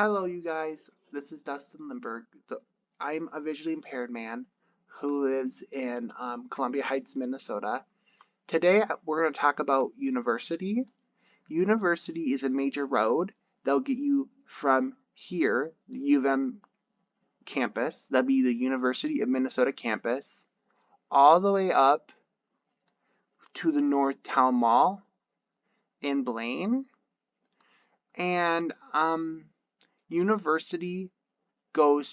Hello, you guys. This is Dustin Lindberg. I'm a visually impaired man who lives in Columbia Heights, Minnesota. Today, we're going to talk about university. University is a major road that'll get you from here, the U of M campus, that'll be the University of Minnesota campus, all the way up to the North Town Mall in Blaine. And university goes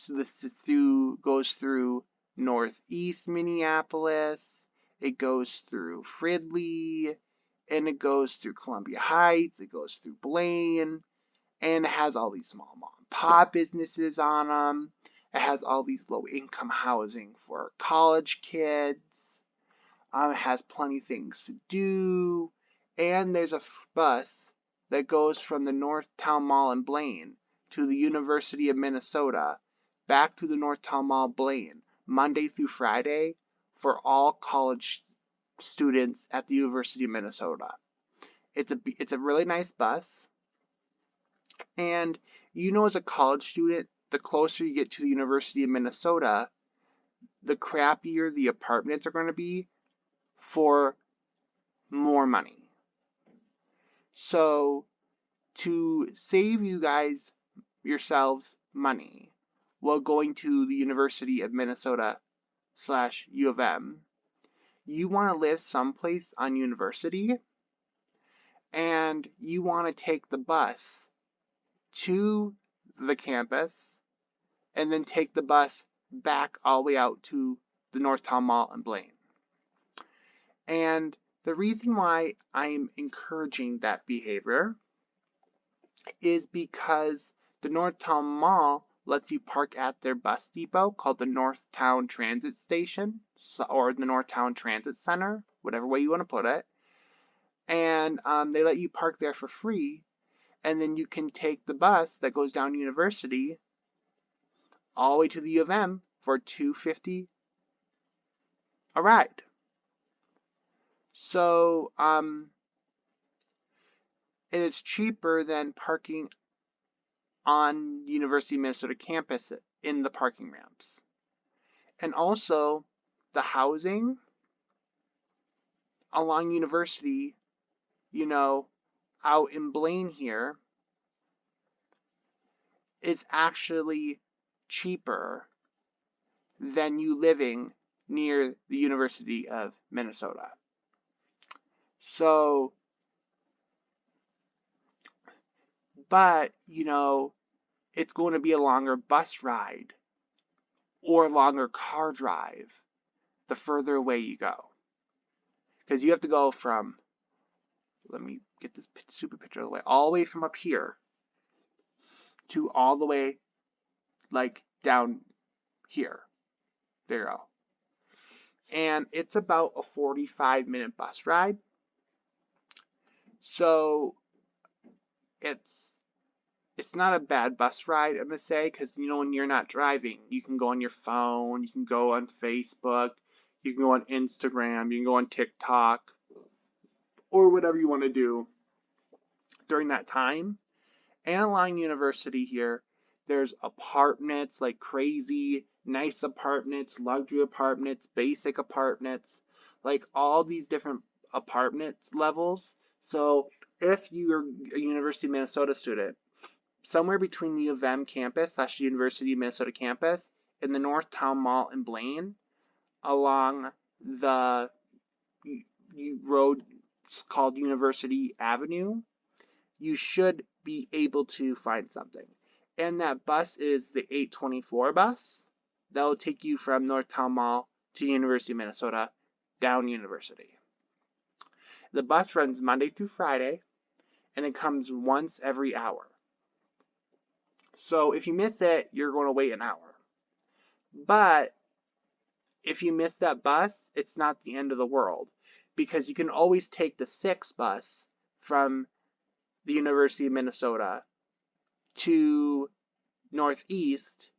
through northeast Minneapolis, it goes through Fridley, and it goes through Columbia Heights, it goes through Blaine, and it has all these small mom and pop businesses on them. It has all these low income housing for college kids. It has plenty of things to do, and there's a bus that goes from the Northtown Mall in Blaine to the University of Minnesota, back to the Northtown Mall Blaine, Monday through Friday, for all college students at the University of Minnesota. It's a really nice bus, and as a college student, the closer you get to the University of Minnesota, the crappier the apartments are going to be for more money. So, to save you guys yourselves money while going to the University of Minnesota / U of M, you want to live someplace on University, and you want to take the bus to the campus and then take the bus back all the way out to the Northtown Mall in Blaine. And the reason why I'm encouraging that behavior is because the Northtown Mall lets you park at their bus depot called the Northtown Transit Station or the Northtown Transit Center, whatever way you want to put it. And they let you park there for free, and then you can take the bus that goes down University all the way to the U of M for $2.50 a ride. So, and it's cheaper than parking on the University of Minnesota campus in the parking ramps. And also, the housing along University, out in Blaine here, is actually cheaper than you living near the University of Minnesota. So, but, it's going to be a longer bus ride or a longer car drive the further away you go. Because you have to go from, let me get this stupid picture of the way, all the way from up here to all the way, down here. There you go. And it's about a 45-minute bus ride. So it's not a bad bus ride, I'm going to say, because, when you're not driving, you can go on your phone, you can go on Facebook, you can go on Instagram, you can go on TikTok, or whatever you want to do during that time. And along University here, there's apartments like crazy, nice apartments, luxury apartments, basic apartments, like all these different apartment levels. So if you're a University of Minnesota student, somewhere between the U of M campus / University of Minnesota campus and the Northtown Mall in Blaine, along the road called University Avenue, you should be able to find something. And that bus is the 824 bus that will take you from Northtown Mall to University of Minnesota down University. The bus runs Monday through Friday, and it comes once every hour. So if you miss it, you're going to wait an hour. But if you miss that bus, it's not the end of the world, because you can always take the 6 bus from the University of Minnesota to Northeast,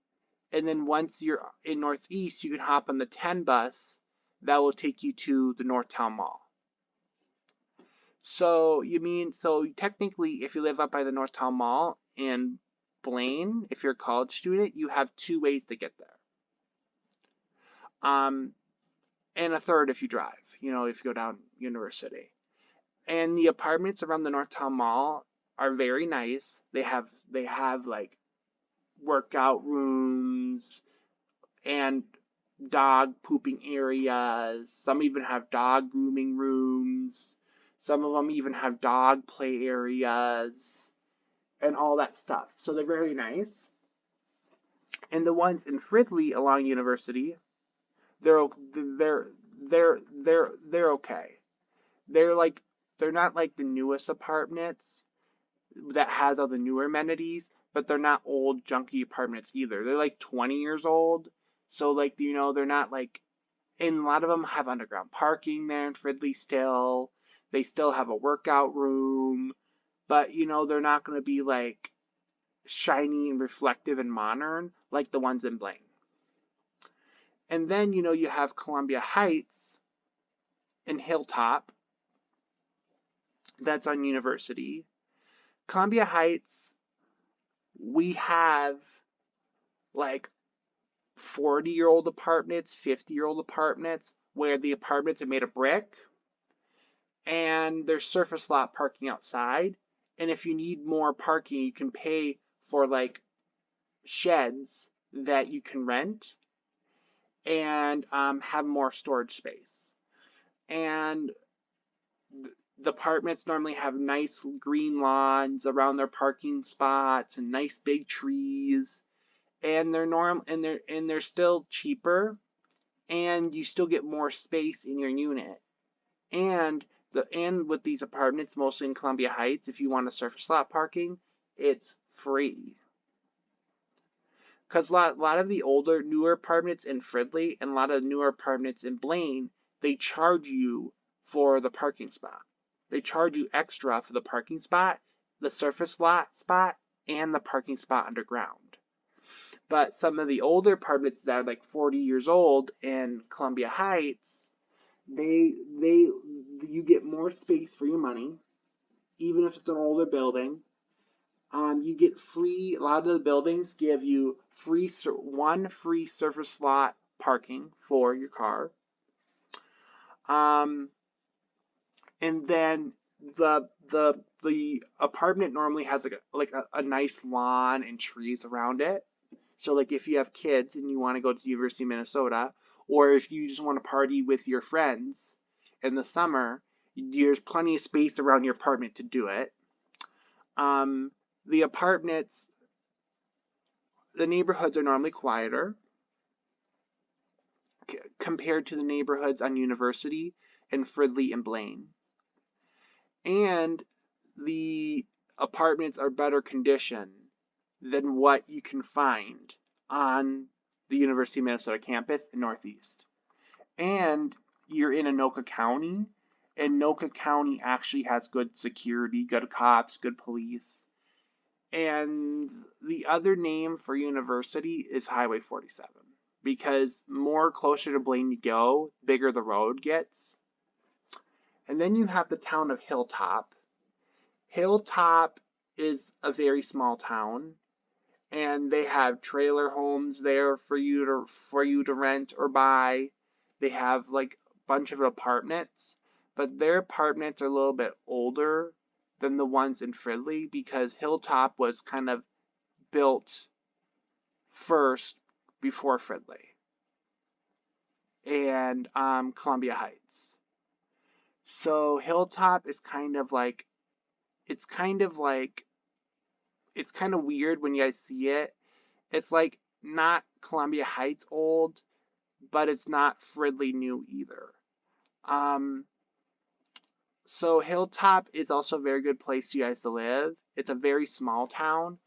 and then once you're in Northeast, you can hop on the 10 bus that will take you to the Northtown Mall. So technically, if you live up by the Northtown Mall in Blaine, if you're a college student, you have 2 ways to get there. And a third if you drive, if you go down University. And the apartments around the Northtown Mall are very nice. They have like workout rooms and dog pooping areas. Some even have dog grooming rooms. Some of them even have dog play areas and all that stuff. So they're very nice. And the ones in Fridley along University, they're they're they're okay. They're like they're not like the newest apartments that has all the newer amenities, but they're not old junky apartments either. They're like 20 years old. So like they're not like, and a lot of them have underground parking there in Fridley still. They still have a workout room, but they're not going to be like shiny and reflective and modern like the ones in Blaine. And then you have Columbia Heights and Hilltop. That's on University. Columbia Heights, we have like 40-year-old apartments, 50-year-old apartments, where the apartments are made of brick and there's surface lot parking outside. And if you need more parking, you can pay for like sheds that you can rent and have more storage space. And the apartments normally have nice green lawns around their parking spots and nice big trees. And they're still cheaper, and you still get more space in your unit. And with these apartments, mostly in Columbia Heights, if you want a surface lot parking, it's free. Because a lot of the newer apartments in Fridley and a lot of the newer apartments in Blaine, they charge you for the parking spot. They charge you extra for the parking spot, the surface lot spot, and the parking spot underground. But some of the older apartments that are like 40 years old in Columbia Heights, you get more space for your money, even if it's an older building. You get free. A lot of the buildings give you one free surface lot parking for your car. And then the apartment normally has a nice lawn and trees around it. So like if you have kids and you want to go to the University of Minnesota, or if you just want to party with your friends in the summer, there's plenty of space around your apartment to do it. The neighborhoods are normally quieter compared to the neighborhoods on University and Fridley and Blaine. And the apartments are better conditioned than what you can find on the University of Minnesota campus in Northeast. And you're in Anoka County, and Anoka County actually has good security, good cops, good police. And the other name for University is Highway 47, because more closer to Blaine you go, bigger the road gets. And then you have the town of Hilltop. Hilltop is a very small town, and they have trailer homes there for you to rent or buy. They have like a bunch of apartments, but their apartments are a little bit older than the ones in Fridley because Hilltop was kind of built first before Fridley and Columbia Heights. So Hilltop is kind of weird when you guys see it. It's like not Columbia Heights old, but it's not Fridley new either. So Hilltop is also a very good place for you guys to live. It's a very small town,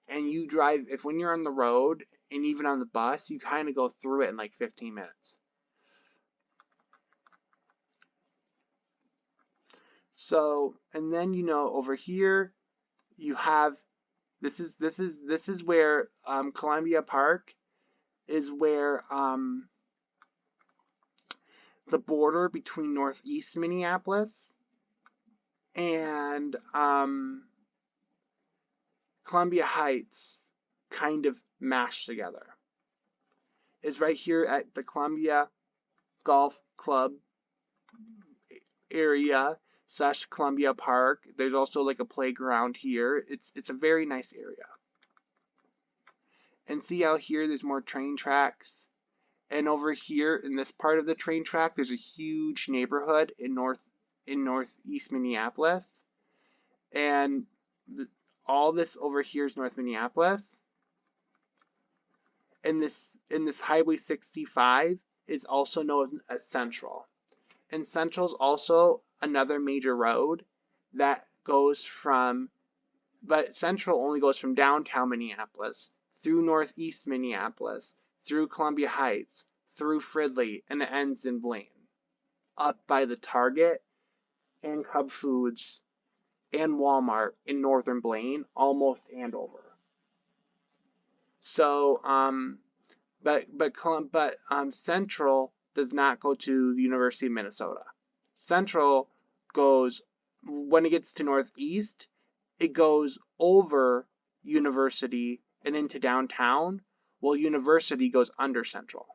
and you drive, when you're on the road and even on the bus, you kind of go through it in like 15 minutes. So, and then over here you have this is where Columbia Park is where the border between Northeast Minneapolis and Columbia Heights kind of mashed together. Is right here at the Columbia Golf Club area / Columbia Park. There's also like a playground here. It's a very nice area. And see how here there's more train tracks. And over here in this part of the train track, there's a huge neighborhood in northeast Minneapolis. And all this over here is North Minneapolis. And this Highway 65 is also known as Central. And Central is also another major road that goes from, but Central only goes from downtown Minneapolis through northeast Minneapolis, through Columbia Heights, through Fridley, and it ends in Blaine, up by the Target and Cub Foods and Walmart in northern Blaine, almost Andover. So, Central does not go to the University of Minnesota. Central goes, when it gets to northeast, it goes over University and into downtown, while University goes under Central.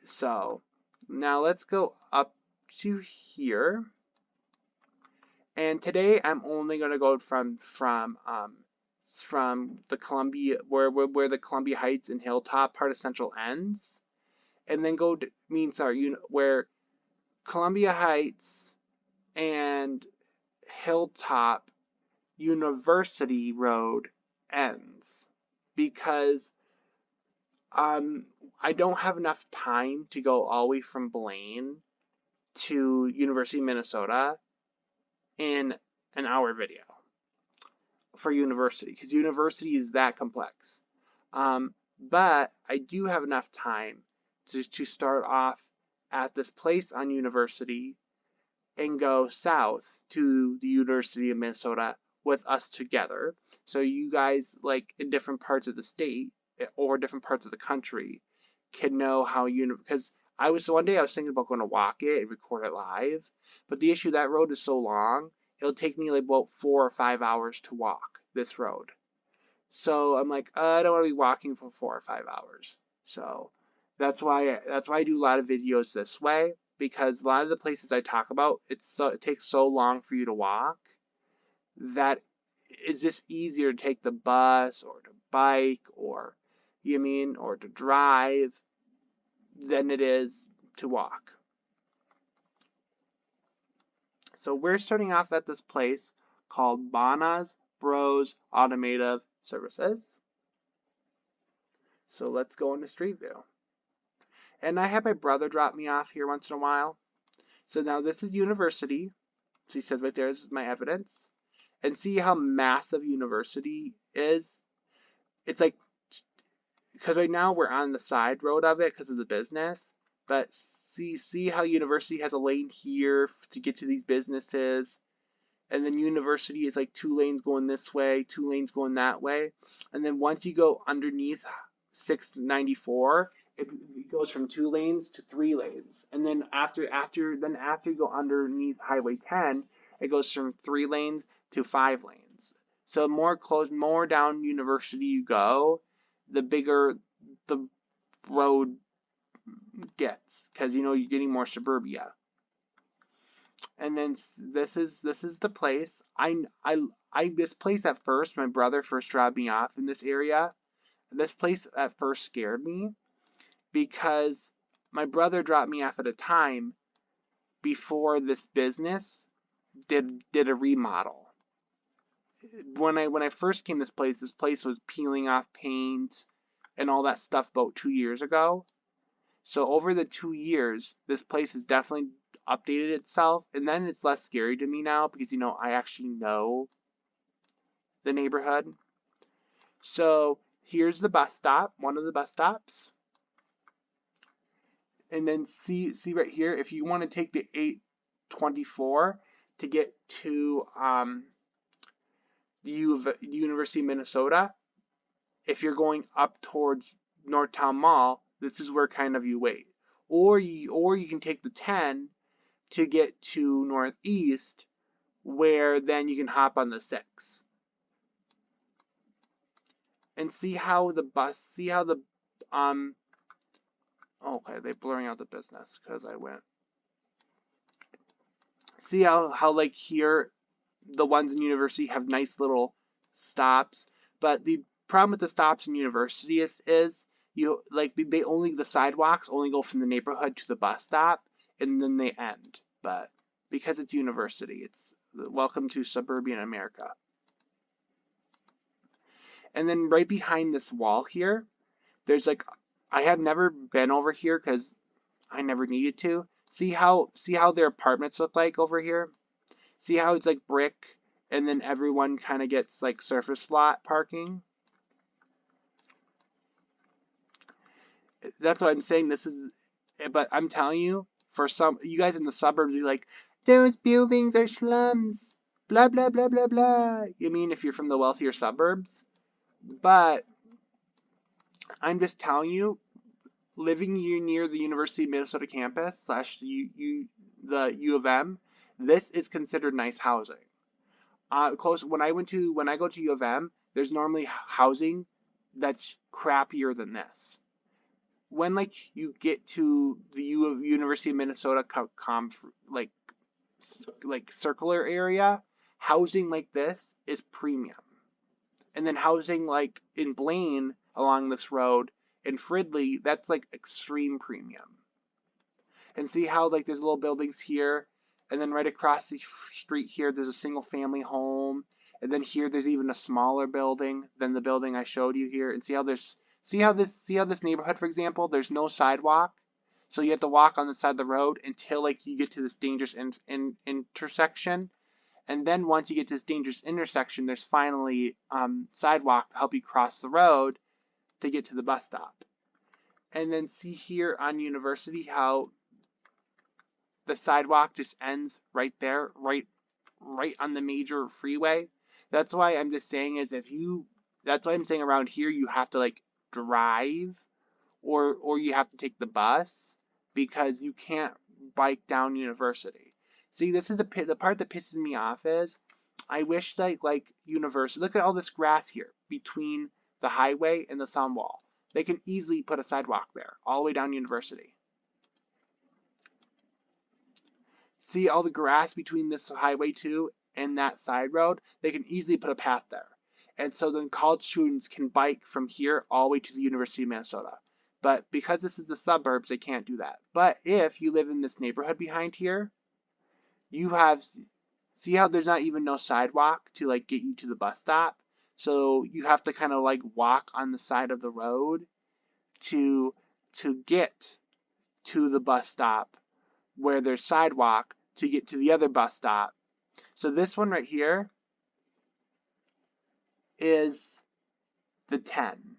So, now let's go up to here. And today I'm only going to go from the Columbia, where the Columbia Heights and Hilltop part of Central ends, and then where Columbia Heights and Hilltop University Road ends, because I don't have enough time to go all the way from Blaine to University of Minnesota in an hour video for University, because University is that complex. But I do have enough time to start off at this place on University and go south to the University of Minnesota with us together. So you guys, like in different parts of the state or different parts of the country, can know how because one day I was thinking about going to walk it and record it live, but the issue, that road is so long, it'll take me like about 4 or 5 hours to walk this road. So I'm like, I don't want to be walking for 4 or 5 hours. So that's why I do a lot of videos this way, because a lot of the places I talk about, it takes so long for you to walk that it's just easier to take the bus or to bike or to drive than it is to walk. So we're starting off at this place called Bona's Bros Automotive Services. So let's go into Street View. And I have my brother drop me off here once in a while. So now this is University. So he says right there, this is my evidence. And see how massive University is? It's like, because right now we're on the side road of it because of the business. But see how University has a lane here to get to these businesses. And then University is like 2 lanes going this way, 2 lanes going that way. And then once you go underneath 694, it goes from 2 lanes to 3 lanes. And then after you go underneath Highway 10, it goes from 3 lanes to 5 lanes. So more down University you go, the bigger the road gets, because you're getting more suburbia. And then this is the place. This place at first, my brother first dropped me off in this area. This place at first scared me, because my brother dropped me off at a time before this business did a remodel. When I first came to this place was peeling off paint and all that stuff about 2 years ago. So over the 2 years, this place has definitely updated itself, and then it's less scary to me now because I actually know the neighborhood. So here's the bus stop, one of the bus stops. And then see right here, if you want to take the 824 to get to the University of Minnesota, if you're going up towards Northtown Mall, this is where kind of you wait. Or you can take the 10 to get to Northeast, where then you can hop on the 6. and see how the bus, see how the, um, okay, they're blurring out the business because I went. See how like here, the ones in university have nice little stops, but the problem with the stops in university is you like they only the sidewalks only go from the neighborhood to the bus stop and then they end. But because it's university, it's welcome to suburban America. And then right behind this wall here, there's like I have never been over here because I never needed to. See how their apartments look like over here? See how it's like brick and then everyone kind of gets like surface lot parking? That's what I'm saying. This is, but I'm telling you, for some, you guys in the suburbs, you're like, those buildings are slums, blah, blah, blah, blah, blah. You mean if you're from the wealthier suburbs? But I'm just telling you, living near the University of Minnesota campus slash the U of M, this is considered nice housing. Close when I go to U of M, there's normally housing that's crappier than this. When like you get to the University of Minnesota like circular area, housing like this is premium. And then housing like in Blaine along this road in Fridley, that's like extreme premium. And see how like there's little buildings here, and then right across the street here there's a single family home, and then here there's even a smaller building than the building I showed you here. And see how this neighborhood, for example, there's no sidewalk, so you have to walk on the side of the road until like you get to this dangerous intersection, and then once you get to this dangerous intersection, there's finally sidewalk to help you cross the road to get to the bus stop. And then see here on University how the sidewalk just ends right there, right on the major freeway. That's why I'm just saying that's why I'm saying around here you have to like drive or you have to take the bus because you can't bike down University. See, this is the part that pisses me off is I wish like University, look at all this grass here between the highway and the sun wall. They can easily put a sidewalk there all the way down University. See all the grass between this highway 2 and that side road? They can easily put a path there. And so then college students can bike from here all the way to the University of Minnesota. But because this is the suburbs, they can't do that. But if you live in this neighborhood behind here, you have, see how there's not even no sidewalk to like get you to the bus stop? So you have to kind of like walk on the side of the road to get to the bus stop where there's sidewalk to get to the other bus stop. So this one right here is the 10.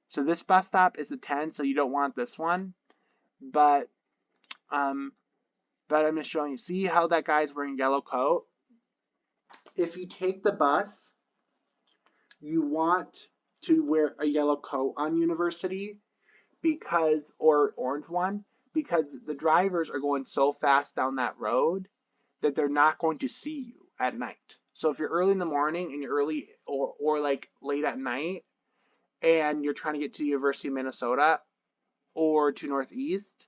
So this bus stop is the 10, so you don't want this one. But I'm just showing you. See how that guy's wearing a yellow coat? If you take the bus, you want to wear a yellow coat on University because, or orange one, because the drivers are going so fast down that road that they're not going to see you at night. So if you're early in the morning and you're early or like late at night and you're trying to get to the University of Minnesota or to Northeast,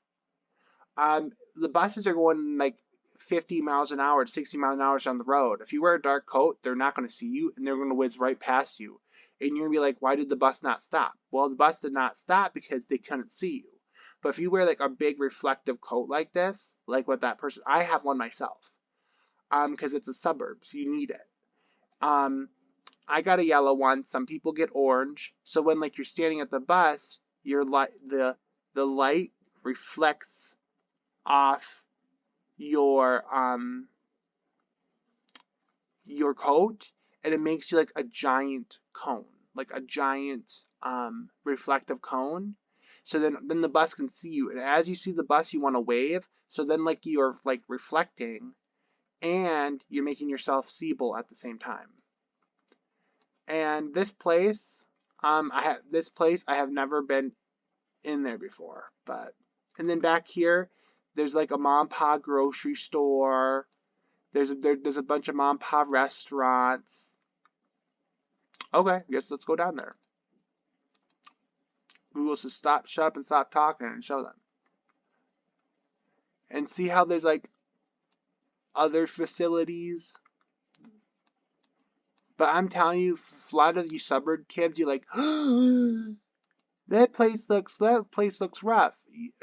the buses are going like 50 miles an hour, 60 miles an hour down the road. If you wear a dark coat, they're not going to see you and they're going to whiz right past you. And you're going to be like, why did the bus not stop? Well, the bus did not stop because they couldn't see you. But if you wear like a big reflective coat like this, like what that person, I have one myself, because it's a suburbs, you need it. I got a yellow one. Some people get orange. So when like you're standing at the bus, your the light reflects off your coat, and it makes you like a giant cone, like a giant reflective cone. So then the bus can see you, and as you see the bus, you want to wave. So then like you're like reflecting, and you're making yourself seeable at the same time. And this place, I have never been in there before, but and then back here, there's like a mom and pop grocery store. There's a bunch of mom and pop restaurants. Okay, I guess let's go down there. will just shut up and stop talking and show them. And see how there's like other facilities. But I'm telling you, a lot of you suburb kids, you're like, that place looks rough.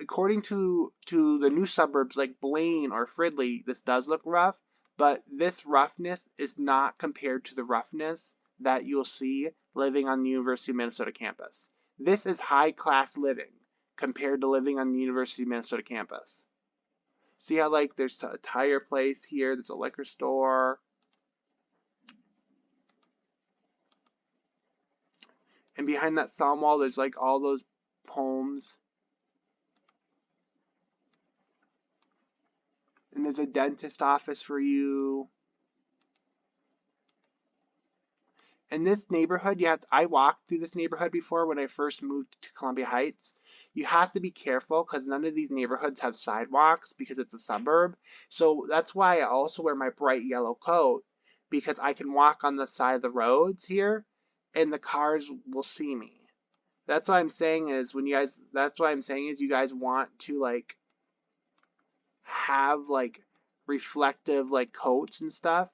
According to the new suburbs like Blaine or Fridley, this does look rough, but this roughness is not compared to the roughness that you'll see living on the University of Minnesota campus. This is high class living compared to living on the University of Minnesota campus. See how like there's a tire place here, there's a liquor store. And behind that stone wall, there's like all those homes. And there's a dentist office for you. In this neighborhood, I walked through this neighborhood before when I first moved to Columbia Heights. You have to be careful because none of these neighborhoods have sidewalks because it's a suburb. So that's why I also wear my bright yellow coat, because I can walk on the side of the roads here and the cars will see me. That's what I'm saying is you guys want to like have like reflective like coats and stuff.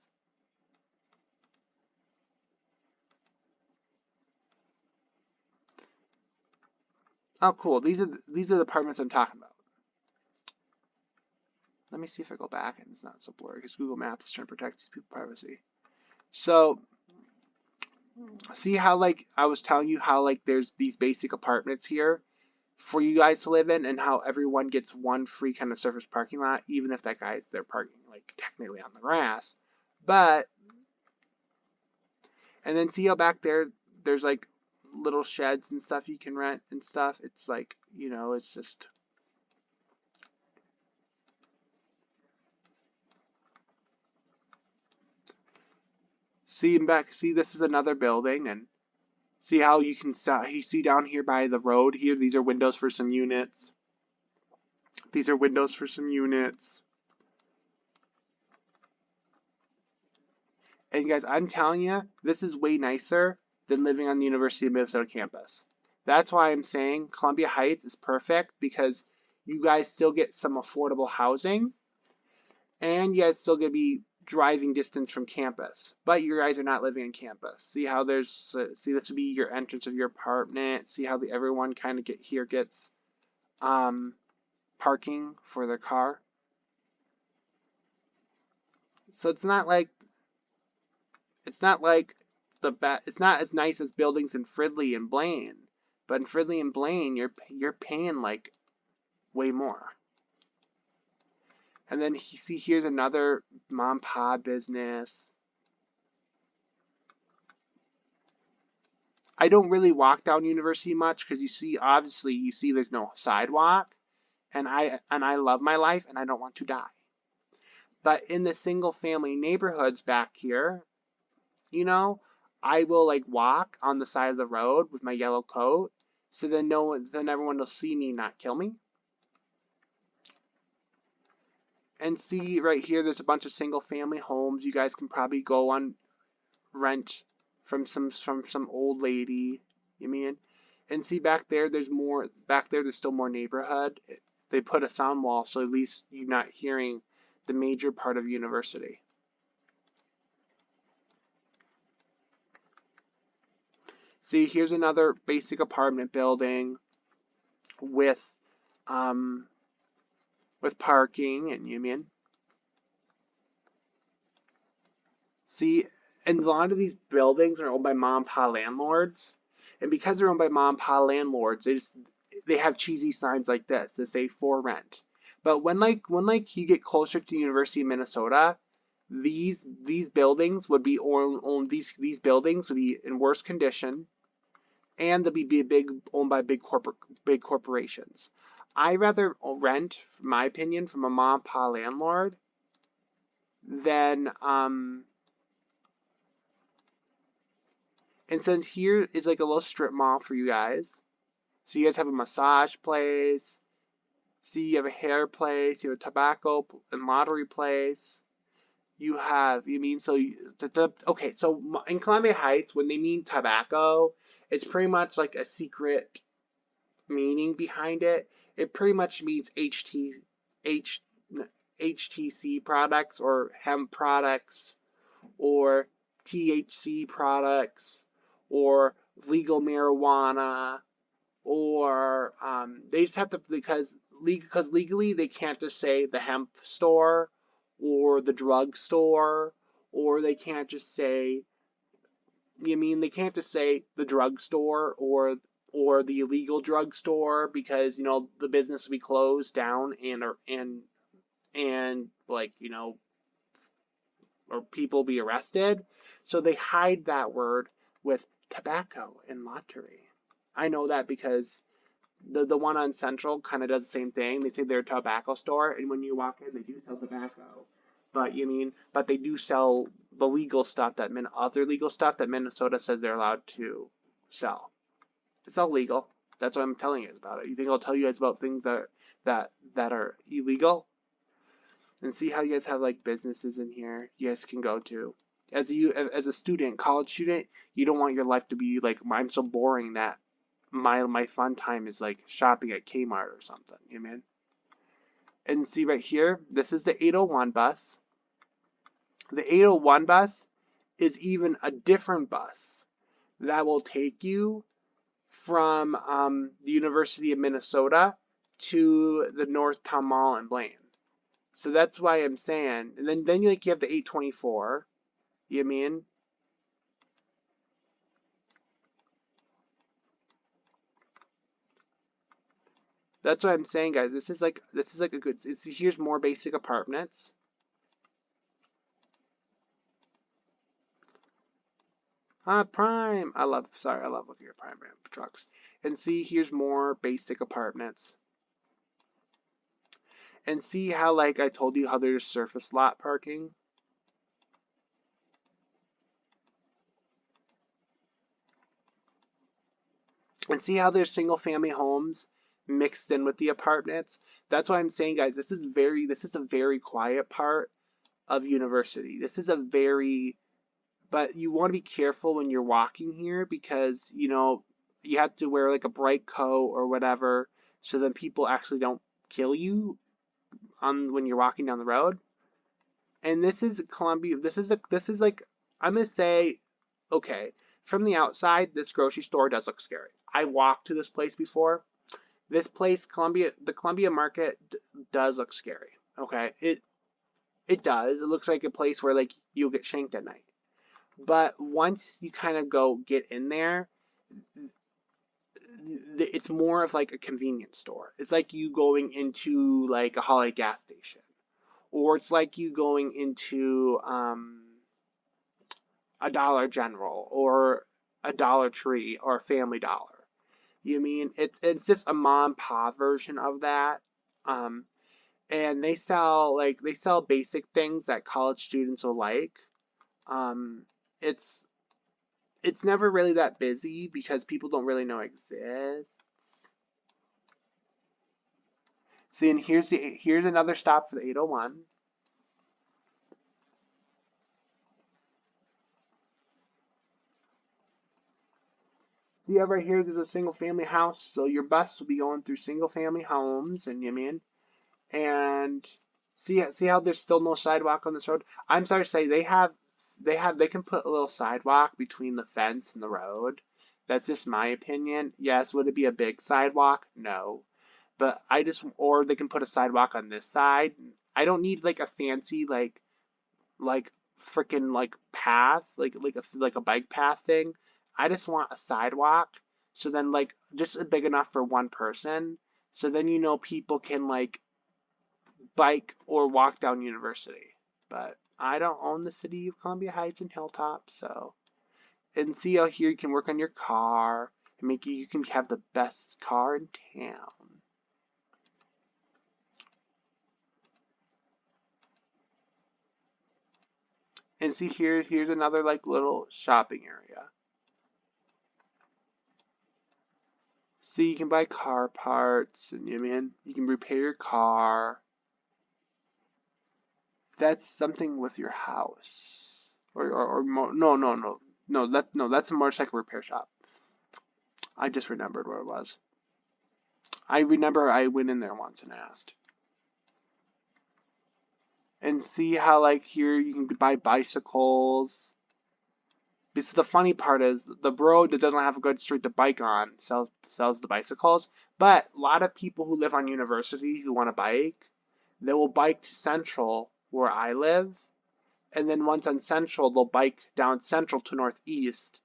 Oh, cool. These are the apartments I'm talking about. Let me see if I go back and it's not so blurry because Google Maps is trying to protect these people's privacy. So, see how like I was telling you how like there's these basic apartments here for you guys to live in, and how everyone gets one free kind of surface parking lot, even if that guy's they're parking like technically on the grass. But and then see how back there's like little sheds and stuff you can rent and stuff. It's like, you know, it's just see this is another building, and see how you can you see down here by the road here, these are windows for some units. These are windows for some units. And guys, I'm telling you, this is way nicer than living on the University of Minnesota campus. That's why I'm saying Columbia Heights is perfect, because you guys still get some affordable housing and you guys still get to be driving distance from campus, but you guys are not living on campus. See how see this would be your entrance of your apartment. See how everyone kind of gets parking for their car. So it's not it's not as nice as buildings in Fridley and Blaine, but in Fridley and Blaine you're paying like way more. And then see here's another mom pa business. I don't really walk down University much because obviously you see there's no sidewalk, and I love my life and I don't want to die. But in the single family neighborhoods back here, you know, I will like walk on the side of the road with my yellow coat, so then then everyone will see me, not kill me. And see right here, there's a bunch of single family homes. You guys can probably go on rent from some old lady. You mean? And see back there, there's more. Back there, there's still more neighborhood. They put a sound wall, so at least you're not hearing the major part of university. See, here's another basic apartment building with parking and Union. See, and a lot of these buildings are owned by mom and pa landlords, and because they're owned by mom and pa landlords, they have cheesy signs like this that say for rent. But when you get closer to the University of Minnesota, these buildings would be these buildings would be in worse condition, and they'll be owned by big corporations. I rather rent, in my opinion, from a mom and pa landlord than and since here is like a little strip mall for you guys. So you guys have a massage place. See, you have a hair place. You have a tobacco and lottery place. Okay, so in Columbia Heights, when they mean tobacco, it's pretty much like a secret meaning behind it. It pretty much means H, HTC products or hemp products or THC products or legal marijuana or they just have to because legally they can't just say the hemp store or the drug store or they can't just say they can't just say the drugstore or the illegal drugstore because the business will be closed down and like or people be arrested. So they hide that word with tobacco and lottery. I know that because the one on Central kind of does the same thing. They say they're a tobacco store, and when you walk in, they do sell tobacco. But they do sell the legal stuff other legal stuff that Minnesota says they're allowed to sell. It's all legal. That's what I'm telling you guys about it. You think I'll tell you guys about things that are illegal? And see how you guys have like businesses in here you guys can go to. As a student, college student, you don't want your life to be like I'm so boring that my fun time is like shopping at Kmart or something. You know what I mean? And see right here, this is the 801 bus. The 801 bus is even a different bus that will take you from the University of Minnesota to the Northtown Mall in Blaine. So that's why I'm saying, and then you have the 824. You know what I mean? That's what I'm saying, guys. This is like a good. Here's more basic apartments. Prime. I love looking at prime trucks. And see, here's more basic apartments. And see how, like I told you, how there's surface lot parking. And see how there's single family homes mixed in with the apartments. That's why I'm saying, guys, this is a very quiet part of university. But you want to be careful when you're walking here because, you have to wear like a bright coat or whatever so then people actually don't kill you when you're walking down the road. And this is Columbia. This is like I'm gonna say, okay, from the outside, this grocery store does look scary. I walked to this place before. This place, the Columbia Market, does look scary. Okay, it does. It looks like a place where like you'll get shanked at night. But once you kind of get in there, it's more of like a convenience store. It's like you going into like a Holiday gas station, or it's like you going into a Dollar General or a Dollar Tree or a Family Dollar. You mean it's just a mom and pop version of that. Um, and they sell basic things that college students will like. Um, it's it's never really that busy because people don't really know it exists. See, and here's another stop for the 801. See, right here, there's a single family house, so your bus will be going through single family homes, and you mean, and see how there's still no sidewalk on this road. I'm sorry to say they can put a little sidewalk between the fence and the road. That's just my opinion. Yes, would it be a big sidewalk? No. But or they can put a sidewalk on this side. I don't need like a fancy like freaking like path, like a bike path thing. I just want a sidewalk. So then like just big enough for one person. So then people can like bike or walk down University. But I don't own the city of Columbia Heights and Hilltop, so and see how here you can work on your car and you can have the best car in town. And see here's another like little shopping area. See, you can buy car parts and you can repair your car. That's something with your house. No, that's a motorcycle repair shop. I just remembered where it was. I remember I went in there once and asked. And see how, like, here you can buy bicycles. Because the funny part is the road that doesn't have a good street to bike on sells the bicycles. But a lot of people who live on University who want to bike, they will bike to Central where I live. And then once on Central, they'll bike down Central to Northeast.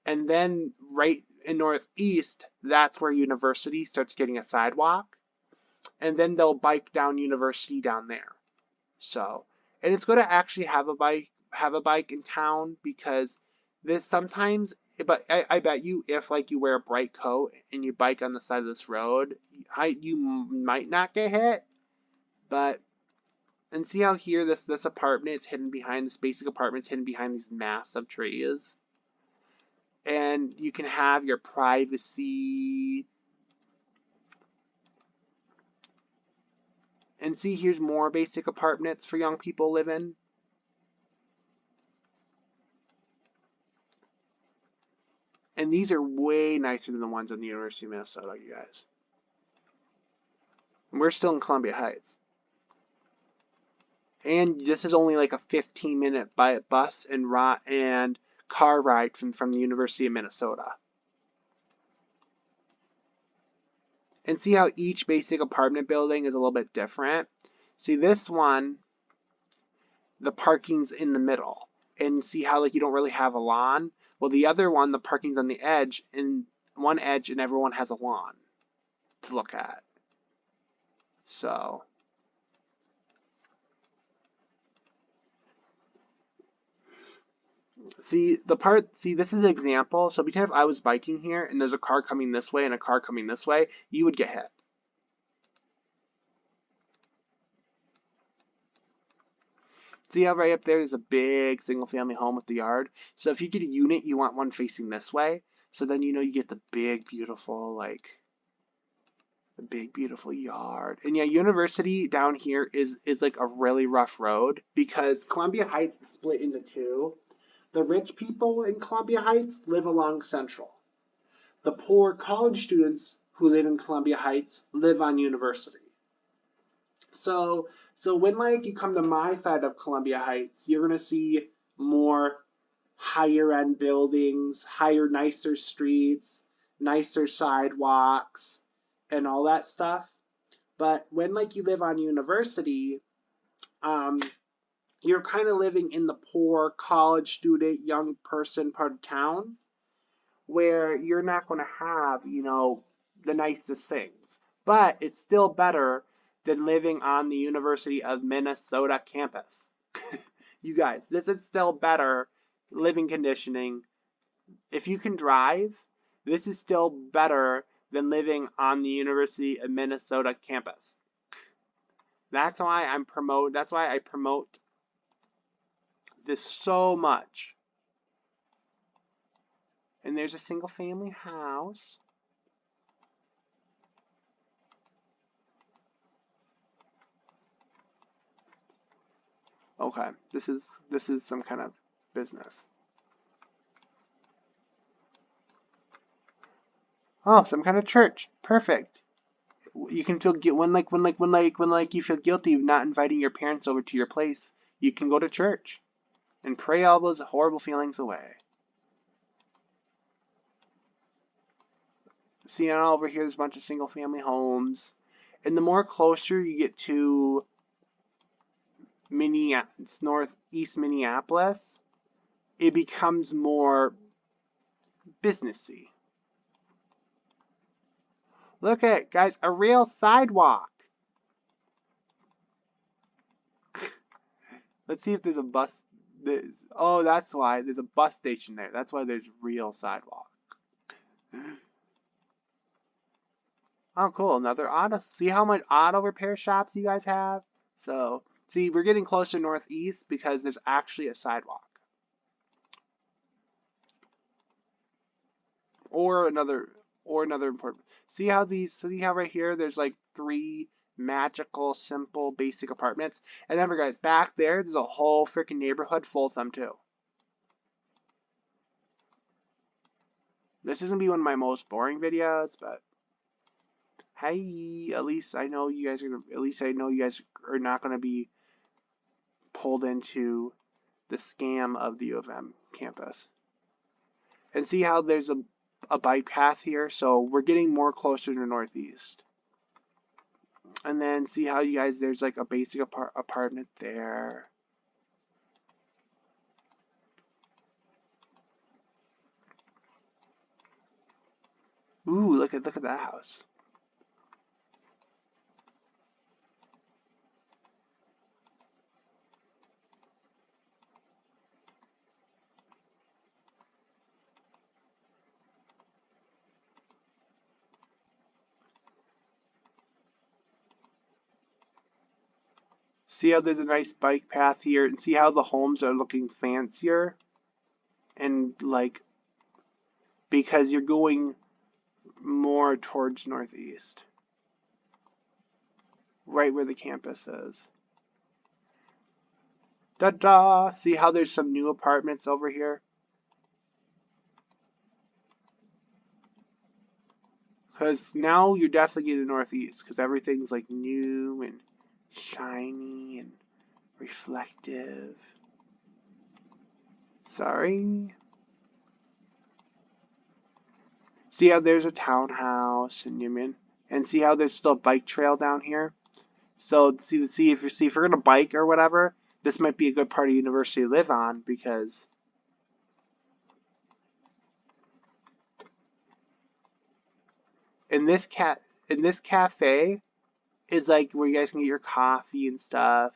And then right in Northeast, that's where University starts getting a sidewalk. And then they'll bike down University down there. So, and it's good to actually have a bike in town because this sometimes, but I bet you if like you wear a bright coat and you bike on the side of this road, you might not get hit. But and see how here this apartment is hidden behind this basic apartment is hidden behind these massive trees, and you can have your privacy. And see, here's more basic apartments for young people live in. And these are way nicer than the ones on the University of Minnesota, you guys. And we're still in Columbia Heights. And this is only like a 15-minute bus and car ride from the University of Minnesota. And see how each basic apartment building is a little bit different? See this one, the parking's in the middle. And see how like you don't really have a lawn? Well, the other one, the parking's on the edge, and one edge, and everyone has a lawn to look at. So, see this is an example. So because if I was biking here and there's a car coming this way and a car coming this way, you would get hit. See how right up there is a big single family home with the yard? So if you get a unit, you want one facing this way. So then you get the big, beautiful, like, the big, beautiful yard. And yeah, University down here is like a really rough road because Columbia Heights is split into two. The rich people in Columbia Heights live along Central. The poor college students who live in Columbia Heights live on University. So when like you come to my side of Columbia Heights, you're gonna see more higher end buildings, nicer streets, nicer sidewalks, and all that stuff. But when like you live on University, you're kind of living in the poor college student, young person part of town where you're not going to have, the nicest things. But it's still better than living on the University of Minnesota campus. You guys, this is still better living conditioning. If you can drive, this is still better than living on the University of Minnesota campus. That's why I promote this so much. And there's a single family house. Okay, this is some kind of business. Oh, some kind of church. Perfect. You can feel when you feel guilty of not inviting your parents over to your place, you can go to church and pray all those horrible feelings away. See, over here there's a bunch of single family homes. And the more closer you get to northeast Minneapolis, it becomes more businessy. Look at it, guys, a real sidewalk. Let's see if there's a bus. Oh, that's why there's a bus station there. That's why there's real sidewalk. Oh, cool. Another auto. See how much auto repair shops you guys have? So, see, we're getting closer northeast because there's actually a sidewalk. Or another important. See how right here there's like 3 magical, simple, basic apartments. And remember, guys, back there's a whole freaking neighborhood full of them too. This is gonna be one of my most boring videos, but Hey, at least I know you guys are not gonna be pulled into the scam of the U of M campus. And see how there's a bike path here? So we're getting more closer to Northeast. And then see how you guys, there's like a basic apartment there. Ooh, look at that house. See how there's a nice bike path here, and see how the homes are looking fancier? And like, because you're going more towards Northeast, right where the campus is. Da-da! See how there's some new apartments over here? Because now you're definitely getting Northeast, because everything's like new and shiny and reflective. Sorry. See how there's a townhouse and and see how there's still a bike trail down here? So see if you're gonna bike or whatever, this might be a good part of university to live on because in this cafe is like where you guys can get your coffee and stuff.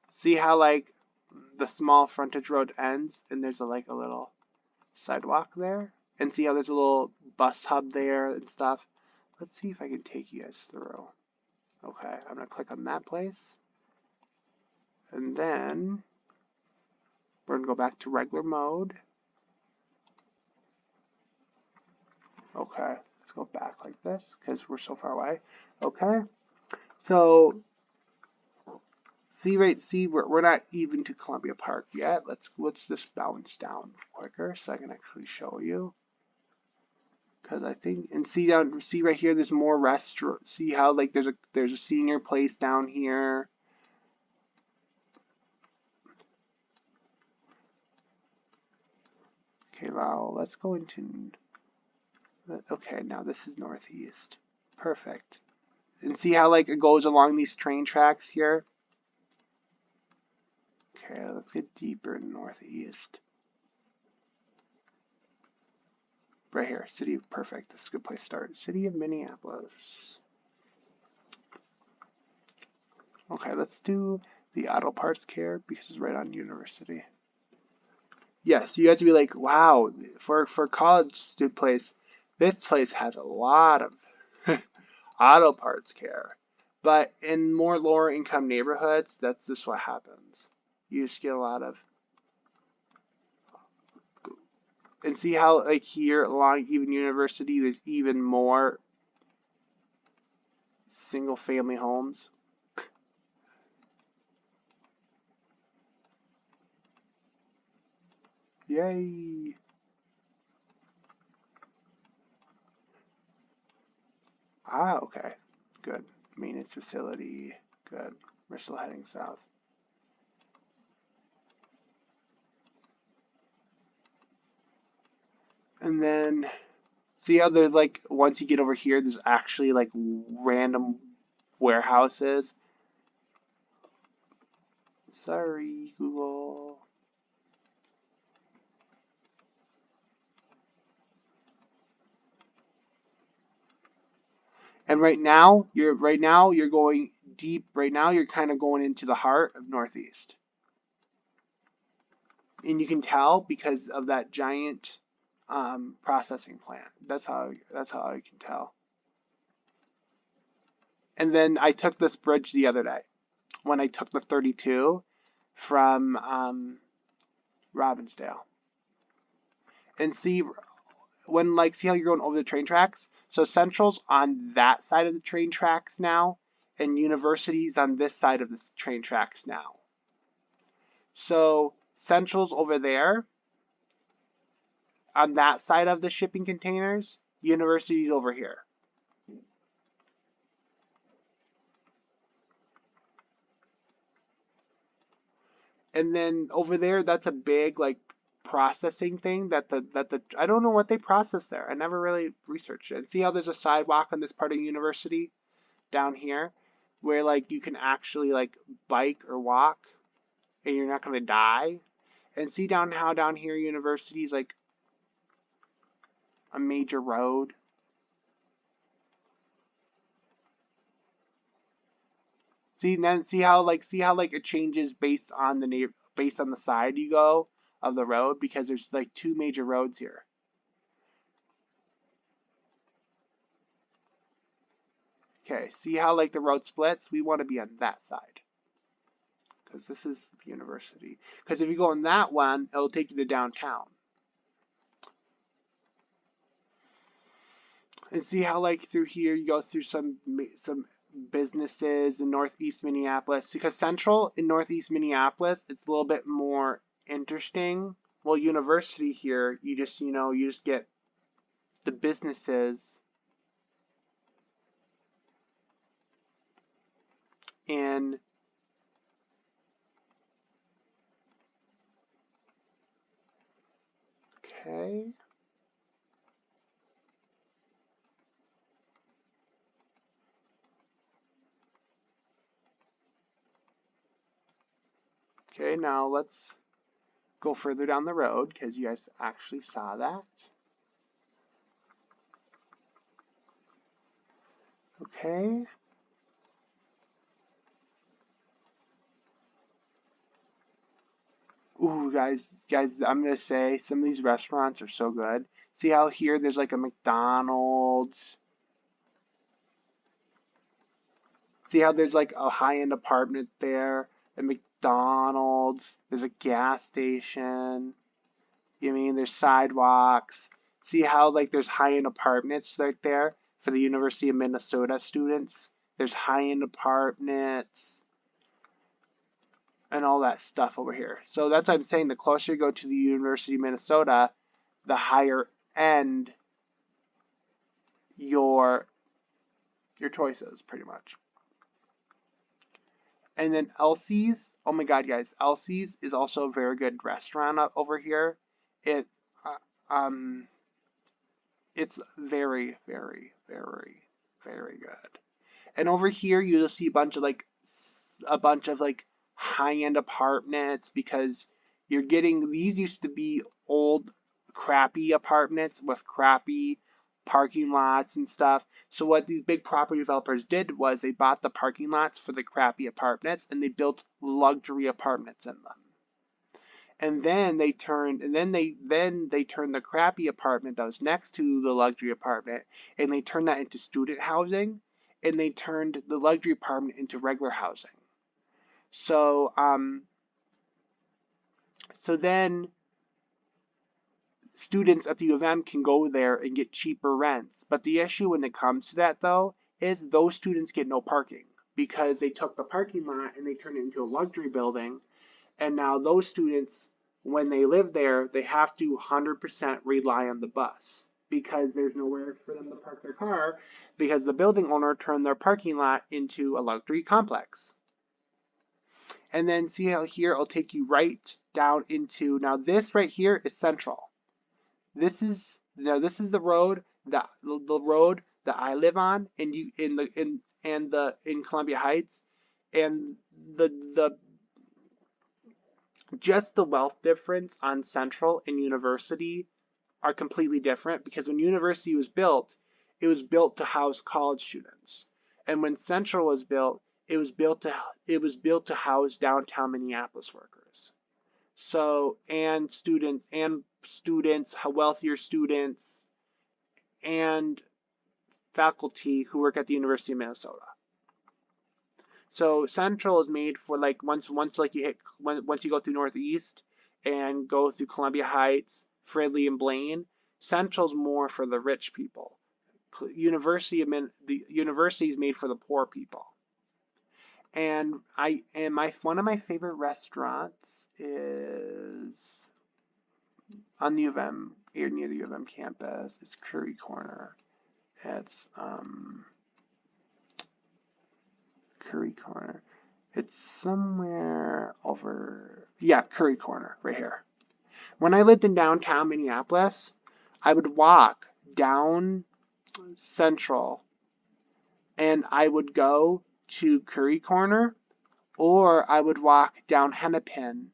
See how like the small frontage road ends and there's like a little sidewalk there? And see how there's a little bus hub there and stuff? Let's see if I can take you guys through. Okay, I'm gonna click on that place. And then we're gonna go back to regular mode. Okay, let's go back like this because we're so far away. Okay, so we're not even to Columbia Park yet. Let's just bounce down quicker so I can actually show you. Because I think, and see right here, there's more restaurants. See how like there's a senior place down here. Okay, well, let's go into. Okay, now this is Northeast. Perfect. And see how like it goes along these train tracks here? Okay, let's get deeper in Northeast. Right here, city, perfect. This is a good place to start. City of Minneapolis. Okay, let's do the auto parts care because it's right on university. Yes, you have to be like, wow, for college student place, this place has a lot of auto parts care. But in more lower income neighborhoods, that's just what happens. You just get a lot of. And see how like here along even university, there's even more single family homes. Yay! Ah, okay. Good. Maintenance facility. Good. We're still heading south. And then see how there's like once you get over here, there's actually like random warehouses. Sorry, Google. And right now you're going deep. Right now you're kind of going into the heart of Northeast. And you can tell because of that giant processing plant. That's how I can tell. And then I took this bridge the other day when I took the 32 from Robbinsdale. And see how you're going over the train tracks? So Central's on that side of the train tracks now, and University's on this side of the train tracks now. So Central's over there on that side of the shipping containers, University's over here. And then over there, that's a big like processing thing that the I don't know what they process there. I never really researched it. And see how there's a sidewalk on this part of the university down here where like you can actually like bike or walk and you're not gonna die. And see down how down here university is like a major road. See how it changes based on the side you go of the road because there's like two major roads here. Okay, see how like the road splits? We want to be on that side because this is the university. Because if you go on that one, it'll take you to downtown. And see how like through here you go through some businesses in Northeast Minneapolis because Central in Northeast Minneapolis it's a little bit more interesting. Well, university here you just get the businesses in okay. Okay, now let's go further down the road because you guys actually saw that. Okay. Ooh, guys, I'm gonna say some of these restaurants are so good. See how here there's like a McDonald's. See how there's like a high-end apartment there, a McDonald's, there's a gas station. You know what I mean? There's sidewalks. See how like there's high-end apartments right there for the University of Minnesota students? There's high-end apartments and all that stuff over here. So that's what I'm saying. The closer you go to the University of Minnesota, the higher end your choices, pretty much. And then Elsie's, oh my God, guys, Elsie's is also a very good restaurant over here. It, um, it's very, very, very, very good. And over here, you'll see a bunch of like high-end apartments because you're getting these used to be old, crappy apartments with crappy parking lots and stuff. So what these big property developers did was they bought the parking lots for the crappy apartments and they built luxury apartments in them. And then they turned the crappy apartment that was next to the luxury apartment and they turned that into student housing and they turned the luxury apartment into regular housing. So then students at the U of M can go there and get cheaper rents. But the issue when it comes to that though is those students get no parking because they took the parking lot and they turned it into a luxury building. And now those students, when they live there, they have to 100% rely on the bus because there's nowhere for them to park their car because the building owner turned their parking lot into a luxury complex. And then see how here I'll take you right down into, now this right here is Central. This is the road that I live on in Columbia Heights, and the just the wealth difference on Central and University are completely different because when University was built, it was built to house college students, and when Central was built, it was built to house downtown Minneapolis workers. So students, wealthier students, and faculty who work at the University of Minnesota. So Central is made for like once you go through Northeast and go through Columbia Heights, Fridley, and Blaine. Central's more for the rich people. The university is made for the poor people. And one of my favorite restaurants is on the U of M, near the U of M campus. It's Curry Corner. It's Curry Corner. It's somewhere over, yeah, Curry Corner, right here. When I lived in downtown Minneapolis, I would walk down Central and I would go to Curry Corner, or I would walk down Hennepin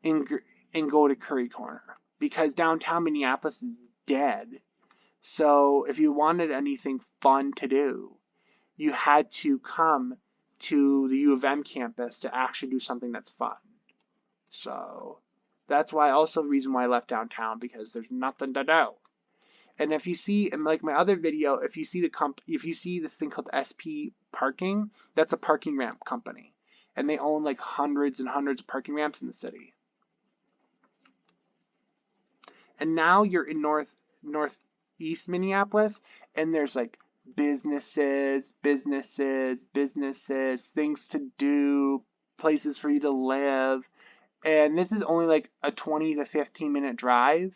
and, and go to Curry Corner because downtown Minneapolis is dead. So if you wanted anything fun to do, you had to come to the U of M campus to actually do something that's fun. So that's why also the reason why I left downtown, because there's nothing to do. And if you see in like my other video, if you see if you see this thing called SP Parking, that's a parking ramp company. And they own like hundreds and hundreds of parking ramps in the city. And now you're in northeast Minneapolis, and there's like businesses, things to do, places for you to live. And this is only like a 20 to 15 minute drive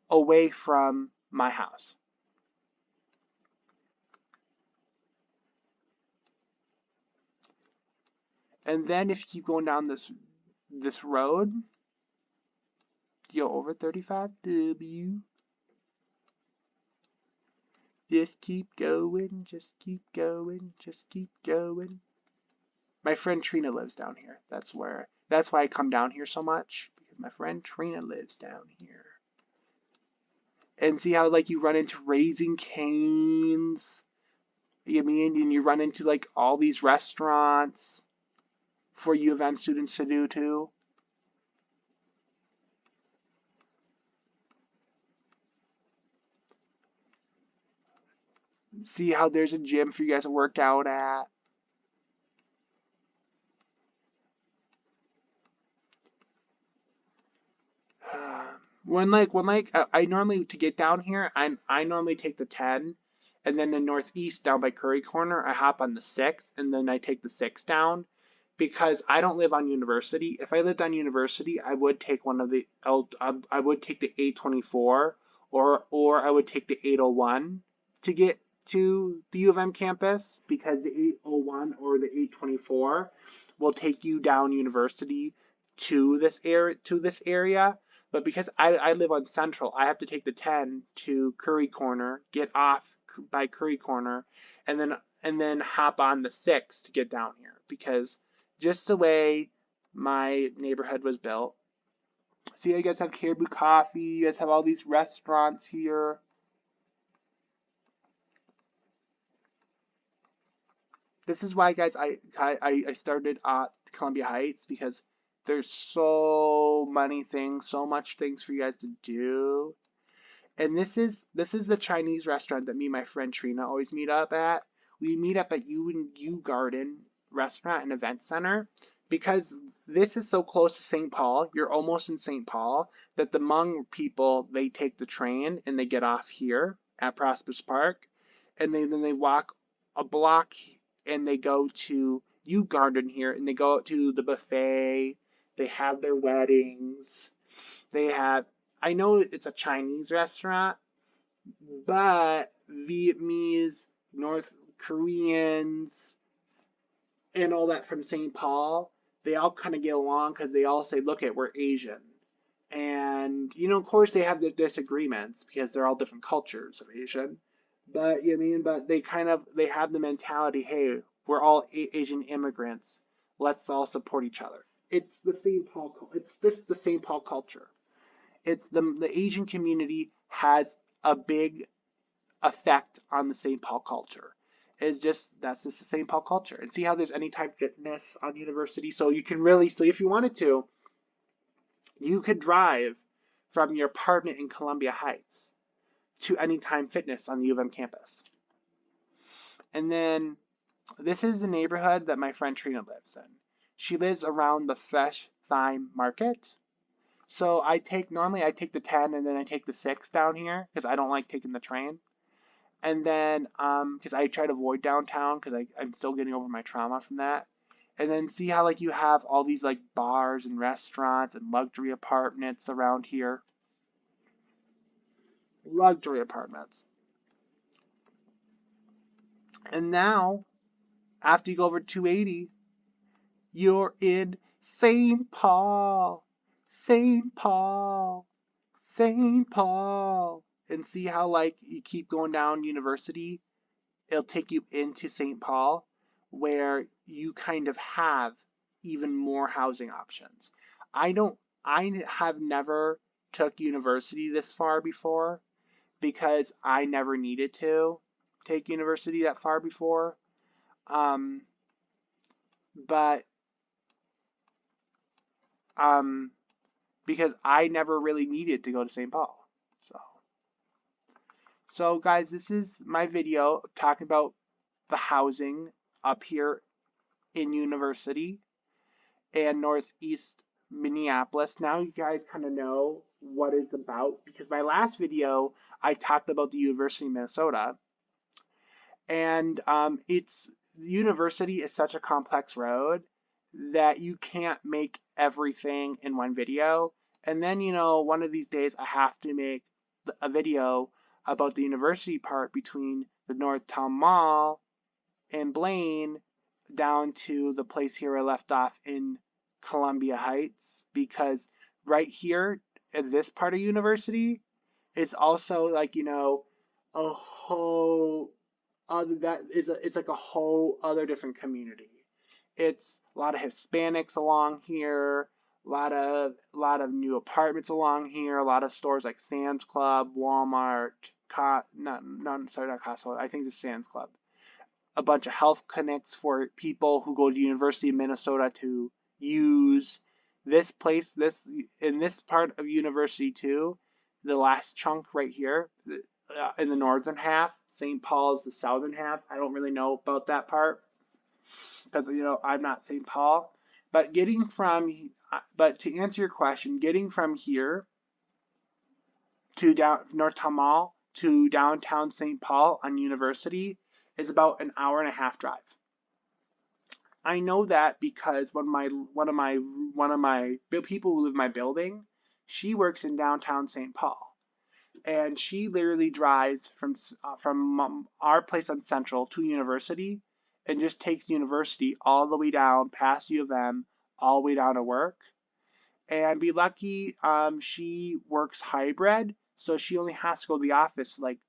away from my house. And then if you keep going down this road, you go over 35W. Just keep going, just keep going, just keep going. My friend Trina lives down here. That's why I come down here so much, because my friend Trina lives down here. And see how like you run into Raising Cane's, you mean, and you run into like all these restaurants for U of M students to do too. See how there's a gym for you guys to work out at. When I normally, to get down here, I normally take the 10, and then the northeast down by Curry Corner, I hop on the 6, and then I take the 6 down, because I don't live on University. If I lived on University, I would take I would take the 824, or I would take the 801 to get to the U of M campus, because the 801 or the 824 will take you down University to this area. But because I live on Central, I have to take the 10 to Curry Corner, get off by Curry Corner, and then hop on the 6 to get down here, because just the way my neighborhood was built. See, you guys have Caribou Coffee, you guys have all these restaurants here. This is why, guys, I started at Columbia Heights, because there's so much things for you guys to do. And this is the Chinese restaurant that me and my friend Trina always meet up at. We meet up at U Garden Restaurant and Event Center, because this is so close to St. Paul. You're almost in St. Paul, that the Hmong people, they take the train and they get off here at Prosperous Park, and then they walk a block and they go to U Garden here, and they go out to the buffet. They have their weddings. They have, I know it's a Chinese restaurant, but Vietnamese, North Koreans, and all that from St. Paul, they all kind of get along, because they all say, look, we're Asian. And, of course they have their disagreements, because they're all different cultures of Asian. But, but they have the mentality, hey, we're all Asian immigrants. Let's all support each other. It's the St. Paul culture. It's the Asian community has a big effect on the St. Paul culture. That's just the St. Paul culture. And see how there's Anytime Fitness on University. So you can so if you wanted to, you could drive from your apartment in Columbia Heights to Anytime Fitness on the U of M campus. And then this is the neighborhood that my friend Trina lives in. She lives around the Fresh Thyme Market. So normally I take the 10 and then I take the 6 down here, because I don't like taking the train. And then, because I try to avoid downtown, because I'm still getting over my trauma from that. And then see how like you have all these like bars and restaurants and luxury apartments around here. Luxury apartments. And now, after you go over 280, You're in St. Paul, St. Paul, St. Paul. And see how, like, you keep going down University? It'll take you into St. Paul, where you kind of have even more housing options. I don't, I have never took University this far before because I never needed to take University that far before. Um, but um, because I never really needed to go to St. Paul. So guys, this is my video talking about the housing up here in University and Northeast Minneapolis. Now you guys kind of know what it's about because my last video I talked about the University of Minnesota, and it's University is such a complex road that you can't make everything in one video. And then, one of these days I have to make a video about the university part between the Northtown Mall and Blaine down to the place here I left off in Columbia Heights, because right here in this part of University is also like, a whole other it's like a whole other different community. It's a lot of Hispanics along here, a lot of new apartments along here, a lot of stores like Sam's Club, Walmart, not Costco. I think it's Sam's Club. A bunch of health clinics for people who go to University of Minnesota to use this place. In this part of University too, the last chunk right here in the northern half. St. Paul's the southern half. I don't really know about that part because I'm not St. Paul. But to answer your question, getting from here to Northtown Mall to downtown St. Paul on University is about an hour and a half drive. I know that because one of my people who live in my building, she works in downtown St. Paul, and she literally drives from our place on Central to University, and just takes University all the way down past U of M, all the way down to work. And be lucky, she works hybrid, so she only has to go to the office like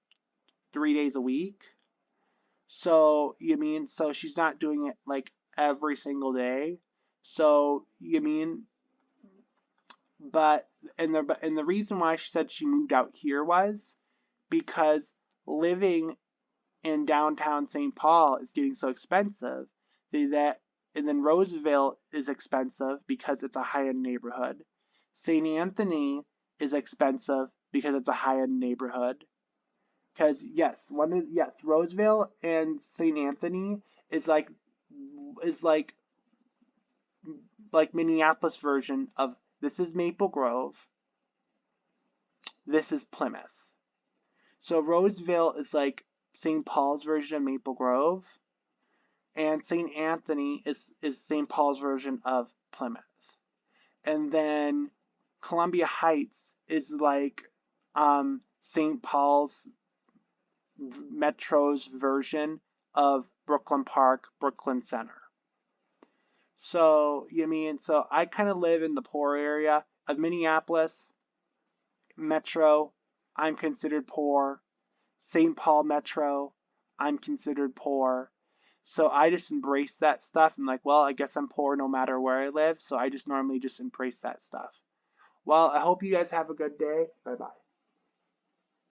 3 days a week. So she's not doing it like every single day. So but and the reason why she said she moved out here was because living in downtown St. Paul is getting so expensive and then Roseville is expensive because it's a high-end neighborhood. St. Anthony is expensive because it's a high-end neighborhood. Because Roseville and St. Anthony is like Minneapolis version of this is Maple Grove, this is Plymouth. So Roseville is like St. Paul's version of Maple Grove, and St. Anthony is St. Paul's version of Plymouth. And then Columbia Heights is like St. Paul's Metro's version of Brooklyn Park, Brooklyn Center. So I kind of live in the poor area of Minneapolis Metro. I'm considered poor. St. Paul Metro, I'm considered poor. So I just embrace that stuff. I'm like, well, I guess I'm poor no matter where I live. So I just normally just embrace that stuff. Well, I hope you guys have a good day. Bye-bye.